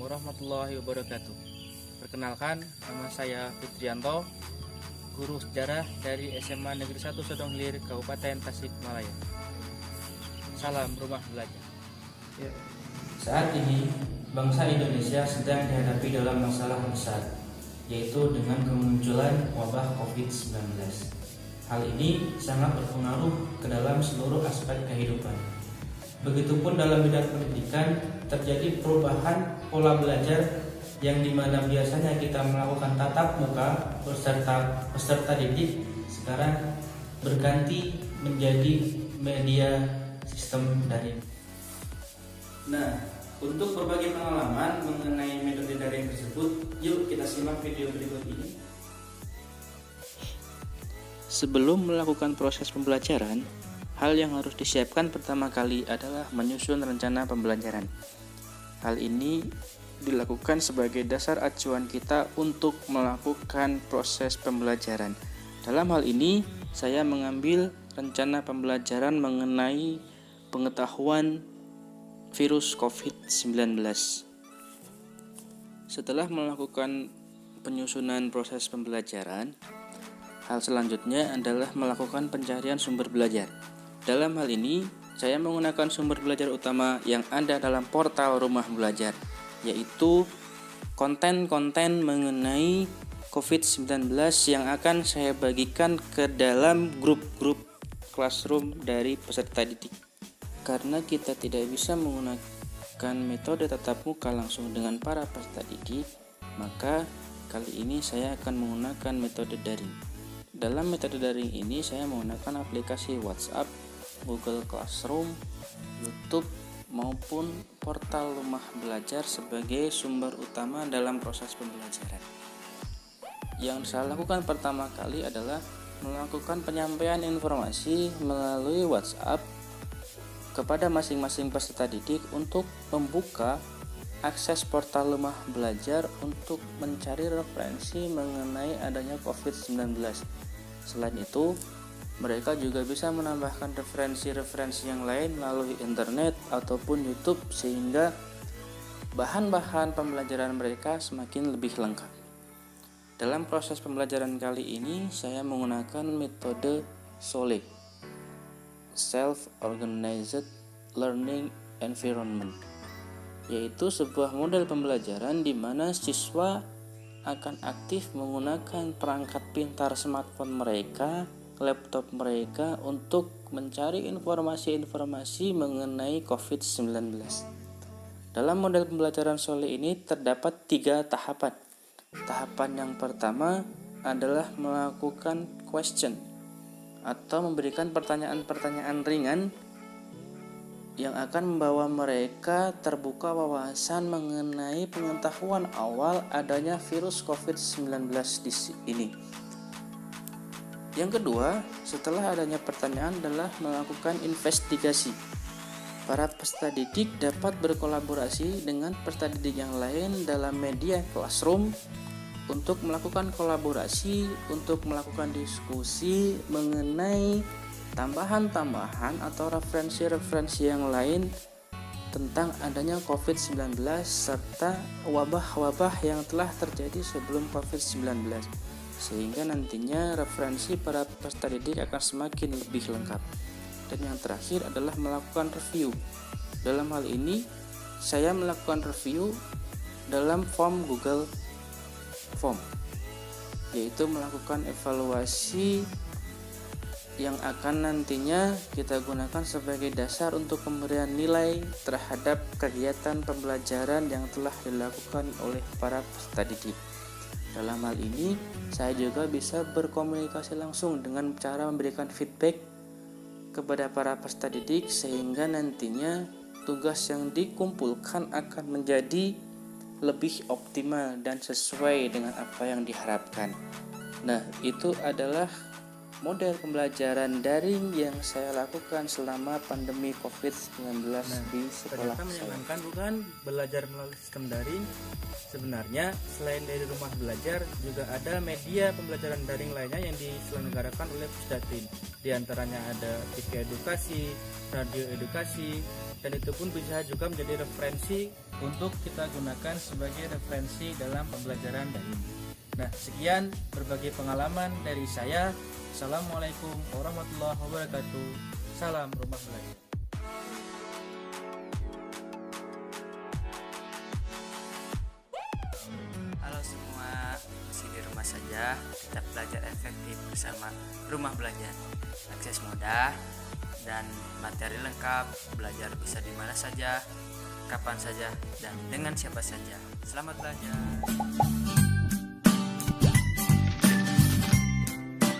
warahmatullahi wabarakatuh. Perkenalkan, nama saya Fitrianto, guru sejarah dari SMA Negeri 1 Sodong Hilir, Kabupaten Tasikmalaya. Salam rumah belajar. Saat ini, bangsa Indonesia sedang dihadapi dalam masalah besar, yaitu dengan kemunculan wabah COVID-19. Hal ini sangat berpengaruh ke dalam seluruh aspek kehidupan. Begitupun dalam bidang pendidikan, terjadi perubahan pola belajar yang dimana biasanya kita melakukan tatap muka peserta didik sekarang berganti menjadi media sistem daring. Nah, untuk berbagi pengalaman mengenai metode daring tersebut, yuk kita simak video berikut ini. Sebelum melakukan proses pembelajaran, hal yang harus disiapkan pertama kali adalah menyusun rencana pembelajaran. Hal ini dilakukan sebagai dasar acuan kita untuk melakukan proses pembelajaran. Dalam hal ini, saya mengambil rencana pembelajaran mengenai pengetahuan virus COVID-19. Setelah melakukan penyusunan proses pembelajaran, hal selanjutnya adalah melakukan pencarian sumber belajar. Dalam hal ini, saya menggunakan sumber belajar utama yang ada dalam portal Rumah Belajar, yaitu konten-konten mengenai COVID-19 yang akan saya bagikan ke dalam grup-grup classroom dari peserta didik. Karena kita tidak bisa menggunakan metode tatap muka langsung dengan para peserta didik, maka kali ini saya akan menggunakan metode daring. Dalam metode daring ini saya menggunakan aplikasi WhatsApp, Google Classroom, YouTube, maupun portal Rumah Belajar sebagai sumber utama dalam proses pembelajaran. Yang saya lakukan pertama kali adalah melakukan penyampaian informasi melalui WhatsApp kepada masing-masing peserta didik untuk membuka akses portal Rumah Belajar untuk mencari referensi mengenai adanya COVID-19. Selain itu, mereka juga bisa menambahkan referensi-referensi yang lain melalui internet ataupun YouTube sehingga bahan-bahan pembelajaran mereka semakin lebih lengkap. Dalam proses pembelajaran kali ini, saya menggunakan metode SOLE, Self-Organized Learning Environment, yaitu sebuah model pembelajaran di mana siswa akan aktif menggunakan perangkat pintar smartphone mereka, laptop mereka untuk mencari informasi-informasi mengenai COVID-19. Dalam model pembelajaran SOLE ini terdapat 3 tahapan. Tahapan yang pertama adalah melakukan question atau memberikan pertanyaan-pertanyaan ringan yang akan membawa mereka terbuka wawasan mengenai pengetahuan awal adanya virus COVID-19 di sini. Yang kedua, setelah adanya pertanyaan adalah melakukan investigasi. Para peserta didik dapat berkolaborasi dengan peserta didik yang lain dalam media classroom untuk melakukan kolaborasi, untuk melakukan diskusi mengenai tambahan-tambahan atau referensi-referensi yang lain tentang adanya COVID-19 serta wabah-wabah yang telah terjadi sebelum COVID-19. Sehingga nantinya referensi para peserta didik akan semakin lebih lengkap. Dan yang terakhir adalah melakukan review. Dalam hal ini, saya melakukan review dalam form Google Form, yaitu melakukan evaluasi yang akan nantinya kita gunakan sebagai dasar untuk pemberian nilai terhadap kegiatan pembelajaran yang telah dilakukan oleh para peserta didik. Dalam hal ini, saya juga bisa berkomunikasi langsung dengan cara memberikan feedback kepada para peserta didik sehingga nantinya tugas yang dikumpulkan akan menjadi lebih optimal dan sesuai dengan apa yang diharapkan. Nah, itu adalah model pembelajaran daring yang saya lakukan selama pandemi COVID-19 di sekolah Ternyata saya. menyenangkan bukan belajar melalui sistem daring? Sebenarnya selain dari Rumah Belajar, juga ada media pembelajaran daring lainnya yang diselenggarakan oleh Pusdatin. Di antaranya ada TV edukasi, radio edukasi, dan itu pun bisa juga menjadi referensi untuk kita gunakan sebagai referensi dalam pembelajaran daring. Nah, sekian berbagai pengalaman dari saya. Assalamualaikum warahmatullahi wabarakatuh. Salam Rumah Belajar. Halo semua, masih di rumah saja, tetap belajar efektif bersama Rumah Belajar. Akses mudah dan materi lengkap, belajar bisa di mana saja, kapan saja, dan dengan siapa saja. Selamat belajar.